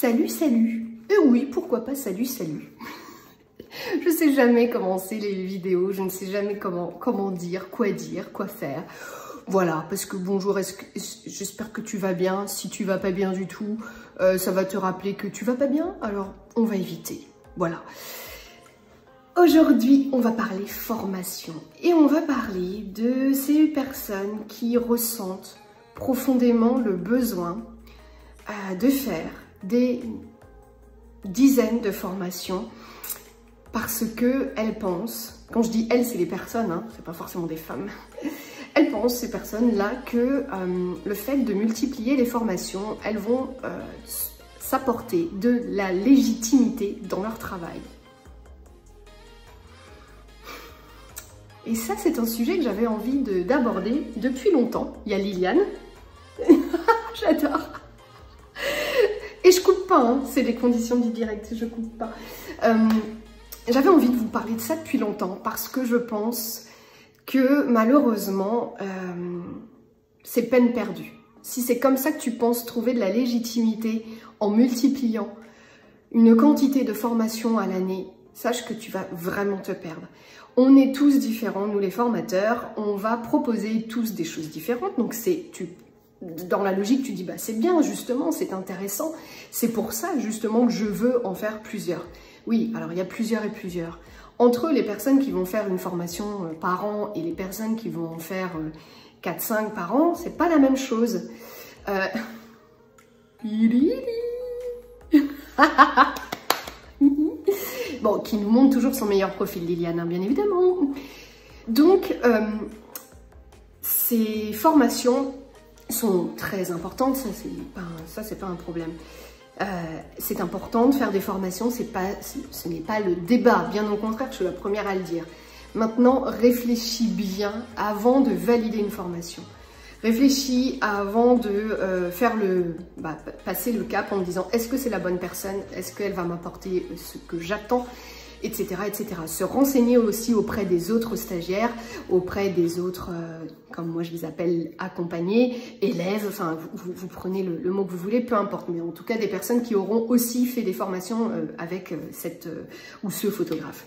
Salut, salut. Oui, pourquoi pas salut, salut. Je sais jamais commencer les vidéos, je ne sais jamais comment dire, quoi faire. Voilà, parce que bonjour, j'espère que tu vas bien. Si tu vas pas bien du tout, ça va te rappeler que tu vas pas bien, alors on va éviter. Voilà. Aujourd'hui, on va parler formation et on va parler de ces personnes qui ressentent profondément le besoin de faire des dizaines de formations parce que elles pensent, quand je dis elles, c'est les personnes, hein, c'est pas forcément des femmes, elles pensent, ces personnes-là, que le fait de multiplier les formations, elles vont s'apporter de la légitimité dans leur travail. Et ça, c'est un sujet que j'avais envie d'aborder depuis longtemps. Il y a Liliane, j'adore. Et je coupe pas, hein. C'est les conditions du direct, je coupe pas. J'avais envie de vous parler de ça depuis longtemps parce que je pense que malheureusement, c'est peine perdue. Si c'est comme ça que tu penses trouver de la légitimité en multipliant une quantité de formations à l'année, sache que tu vas vraiment te perdre. On est tous différents, nous les formateurs, on va proposer tous des choses différentes, donc dans la logique, tu dis, bah, c'est bien, justement, c'est intéressant. C'est pour ça, justement, que je veux en faire plusieurs. Oui, alors il y a plusieurs et plusieurs. Entre les personnes qui vont faire une formation par an et les personnes qui vont en faire 4-5 par an, c'est pas la même chose. Bon, qui nous montre toujours son meilleur profil, Liliane, hein, bien évidemment. Donc, ces formations sont très importantes, ça c'est pas un problème. C'est important de faire des formations, ce n'est pas le débat, bien au contraire, je suis la première à le dire. Maintenant, réfléchis bien avant de valider une formation. Réfléchis avant de passer le cap en te disant est-ce que c'est la bonne personne, est-ce qu'elle va m'apporter ce que j'attends, etc., etc. Se renseigner aussi auprès des autres stagiaires, auprès des autres, comme moi je les appelle, accompagnés, élèves, enfin vous prenez le mot que vous voulez, peu importe, mais en tout cas des personnes qui auront aussi fait des formations avec ou ce photographe.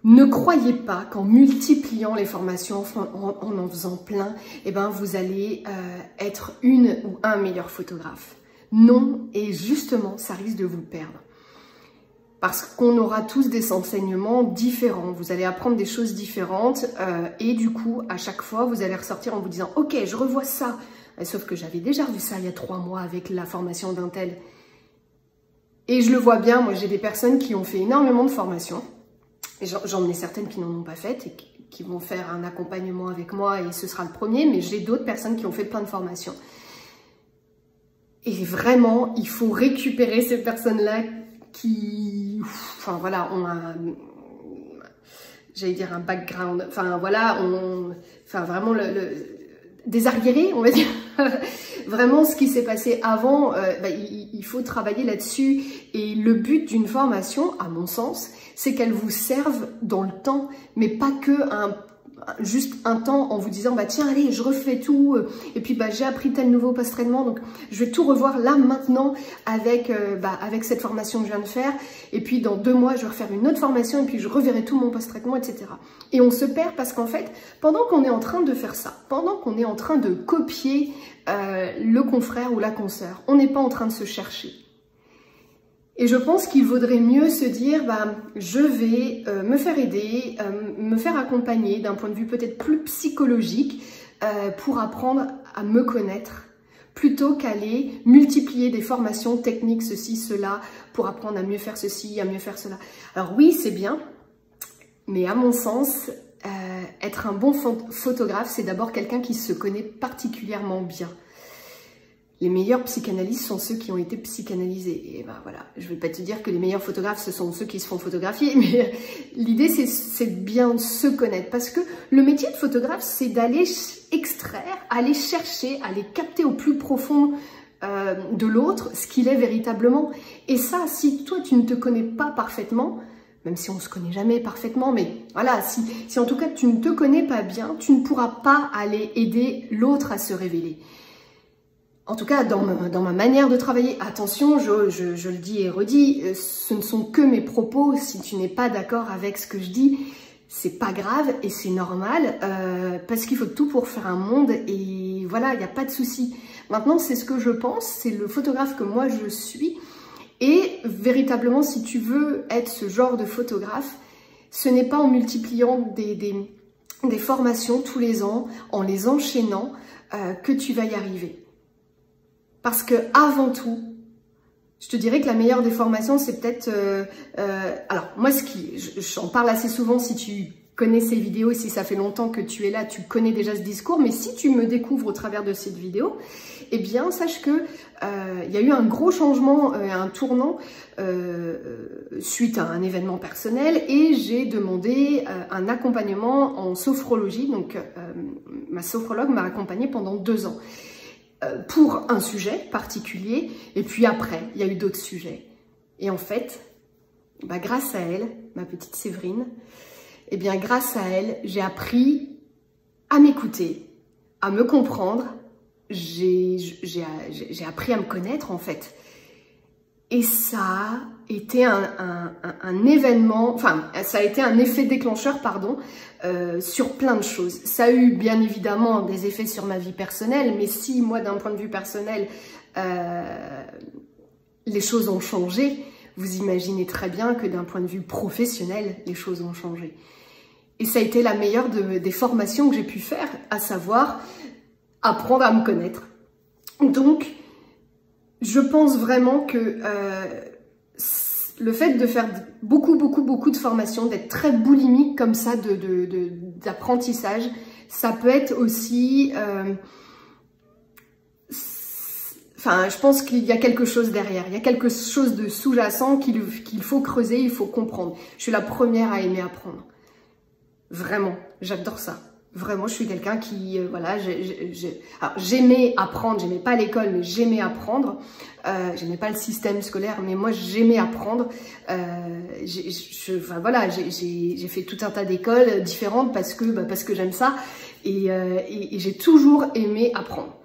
Ne croyez pas qu'en multipliant les formations, en faisant plein, eh ben, vous allez être une ou un meilleur photographe. Non, et justement, ça risque de vous perdre. Parce qu'on aura tous des enseignements différents, vous allez apprendre des choses différentes et du coup, à chaque fois, vous allez ressortir en vous disant « Ok, je revois ça ». Sauf que j'avais déjà vu ça il y a 3 mois avec la formation d'un tel. Et je le vois bien, moi j'ai des personnes qui ont fait énormément de formations. J'en ai certaines qui n'en ont pas faites et qui vont faire un accompagnement avec moi et ce sera le premier, mais j'ai d'autres personnes qui ont fait plein de formations. Et vraiment, il faut récupérer ces personnes-là qui, enfin voilà, ont j'allais dire un background, enfin voilà, vraiment des arriérés, on va dire. Vraiment, ce qui s'est passé avant, il faut travailler là-dessus. Et le but d'une formation, à mon sens, c'est qu'elle vous serve dans le temps, mais pas que juste un temps en vous disant bah tiens allez je refais tout et puis bah j'ai appris tel nouveau post-traitement donc je vais tout revoir là maintenant avec cette formation que je viens de faire et puis dans 2 mois je vais refaire une autre formation et puis je reverrai tout mon post-traitement, etc. Et on se perd parce qu'en fait pendant qu'on est en train de faire ça, pendant qu'on est en train de copier le confrère ou la consoeur, on n'est pas en train de se chercher. Et je pense qu'il vaudrait mieux se dire, bah, je vais me faire aider, me faire accompagner d'un point de vue peut-être plus psychologique pour apprendre à me connaître, plutôt qu'aller multiplier des formations techniques, ceci, cela, pour apprendre à mieux faire ceci, à mieux faire cela. Alors oui, c'est bien, mais à mon sens, être un bon photographe, c'est d'abord quelqu'un qui se connaît particulièrement bien. Les meilleurs psychanalystes sont ceux qui ont été psychanalysés. Et ben voilà, je ne vais pas te dire que les meilleurs photographes, ce sont ceux qui se font photographier, mais l'idée, c'est bien de se connaître. Parce que le métier de photographe, c'est d'aller extraire, aller chercher, aller capter au plus profond de l'autre ce qu'il est véritablement. Et ça, si toi, tu ne te connais pas parfaitement, même si on ne se connaît jamais parfaitement, mais voilà, si en tout cas tu ne te connais pas bien, tu ne pourras pas aller aider l'autre à se révéler. en tout cas dans ma manière de travailler. Attention, je le dis et redis, ce ne sont que mes propos. Si tu n'es pas d'accord avec ce que je dis, c'est pas grave et c'est normal, parce qu'il faut tout pour faire un monde et voilà, il n'y a pas de souci. Maintenant, c'est ce que je pense, c'est le photographe que moi je suis. Et véritablement, si tu veux être ce genre de photographe, ce n'est pas en multipliant des formations tous les ans, en les enchaînant, que tu vas y arriver. Parce que avant tout, je te dirais que la meilleure des formations, c'est peut-être... alors, moi, j'en parle assez souvent. Si tu connais ces vidéos, si ça fait longtemps que tu es là, tu connais déjà ce discours. Mais si tu me découvres au travers de cette vidéo, eh bien, sache que y a eu un gros changement, un tournant suite à un événement personnel. Et j'ai demandé un accompagnement en sophrologie. Donc, ma sophrologue m'a accompagnée pendant 2 ans. Pour un sujet particulier, et puis après, il y a eu d'autres sujets. Et en fait, bah, grâce à elle, ma petite Séverine, eh bien grâce à elle, j'ai appris à m'écouter, à me comprendre, j'ai appris à me connaître en fait. Et ça a été un événement, enfin, ça a été un effet déclencheur, pardon, sur plein de choses. Ça a eu bien évidemment des effets sur ma vie personnelle, mais si moi, d'un point de vue personnel, les choses ont changé, vous imaginez très bien que d'un point de vue professionnel, les choses ont changé. Et ça a été la meilleure des formations que j'ai pu faire, à savoir apprendre à me connaître. Donc, je pense vraiment que le fait de faire beaucoup de formations, d'être très boulimique comme ça d'apprentissage, ça peut être aussi... Enfin, je pense qu'il y a quelque chose derrière, il y a quelque chose de sous-jacent qu'il faut creuser, il faut comprendre. Je suis la première à aimer apprendre. Vraiment, j'adore ça. Vraiment, je suis quelqu'un qui, voilà, alors j'aimais apprendre, j'aimais pas l'école, mais j'aimais apprendre. J'aimais pas le système scolaire, mais moi j'aimais apprendre. Enfin voilà, j'ai fait tout un tas d'écoles différentes parce que j'aime ça et j'ai toujours aimé apprendre.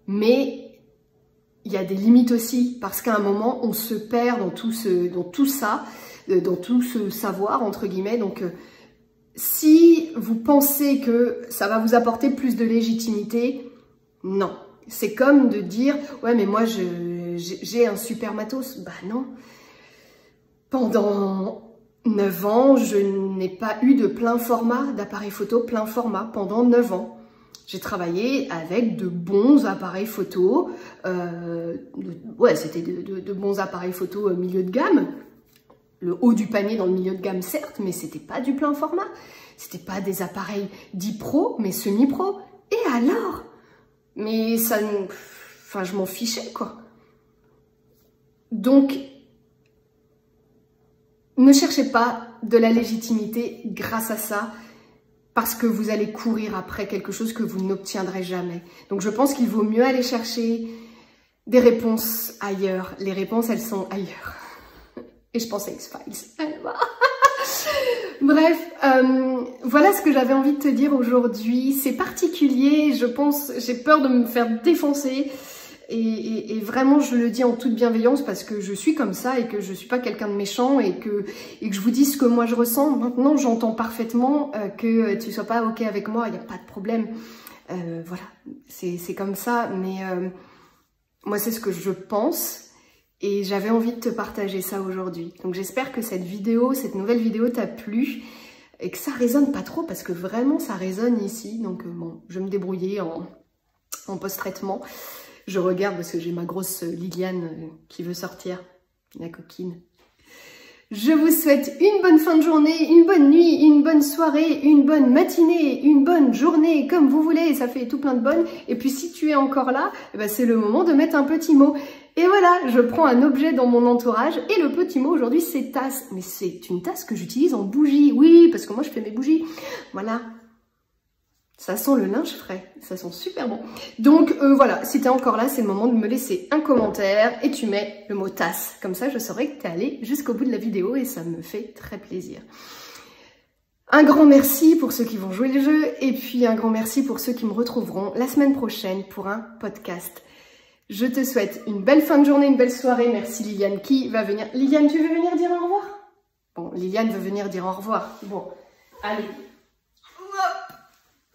Mais il y a des limites aussi parce qu'à un moment on se perd dans tout ça, dans tout ce savoir entre guillemets. Donc si vous pensez que ça va vous apporter plus de légitimité, non. C'est comme de dire, ouais mais moi j'ai un super matos. Bah non. Pendant 9 ans, je n'ai pas eu de plein format, d'appareil photo plein format pendant 9 ans. J'ai travaillé avec de bons appareils photo, ouais c'était de bons appareils photo milieu de gamme. Le haut du panier dans le milieu de gamme, certes, mais c'était pas du plein format. C'était pas des appareils dits pro, mais semi-pro. Et alors? Mais ça... Enfin, je m'en fichais, quoi. Donc, ne cherchez pas de la légitimité grâce à ça, parce que vous allez courir après quelque chose que vous n'obtiendrez jamais. Donc, je pense qu'il vaut mieux aller chercher des réponses ailleurs. Les réponses, elles sont ailleurs. Et je pense à X-Files. Bref, voilà ce que j'avais envie de te dire aujourd'hui. C'est particulier, je pense, j'ai peur de me faire défoncer. Et vraiment, je le dis en toute bienveillance parce que je suis comme ça et que je suis pas quelqu'un de méchant et que je vous dis ce que moi je ressens. Maintenant, j'entends parfaitement que tu sois pas OK avec moi, il n'y a pas de problème. Voilà, c'est comme ça. Mais moi, c'est ce que je pense. Et j'avais envie de te partager ça aujourd'hui. Donc j'espère que cette nouvelle vidéo t'a plu et que ça résonne pas trop parce que vraiment ça résonne ici. Donc bon, je vais me débrouiller en post-traitement. Je regarde parce que j'ai ma grosse Liliane qui veut sortir, la coquine. Je vous souhaite une bonne fin de journée, une bonne nuit, une bonne soirée, une bonne matinée, une bonne journée, comme vous voulez, ça fait tout plein de bonnes. Et puis si tu es encore là, eh ben, c'est le moment de mettre un petit mot. Et voilà, je prends un objet dans mon entourage et le petit mot aujourd'hui c'est tasse. Mais c'est une tasse que j'utilise en bougie, oui, parce que moi je fais mes bougies. Voilà. Ça sent le linge frais, ça sent super bon. Donc voilà, si t'es encore là, c'est le moment de me laisser un commentaire et tu mets le mot tasse. Comme ça, je saurai que t'es allé jusqu'au bout de la vidéo et ça me fait très plaisir. Un grand merci pour ceux qui vont jouer le jeu et puis un grand merci pour ceux qui me retrouveront la semaine prochaine pour un podcast. Je te souhaite une belle fin de journée, une belle soirée. Merci Liliane qui va venir. Liliane, tu veux venir dire au revoir? Bon, Liliane veut venir dire au revoir. Bon, allez.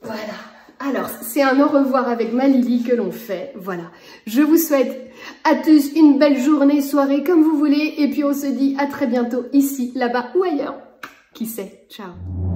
Voilà. Alors, c'est un au revoir avec ma Lily que l'on fait. Voilà. Je vous souhaite à tous une belle journée, soirée, comme vous voulez. Et puis on se dit à très bientôt ici, là-bas ou ailleurs. Qui sait? Ciao.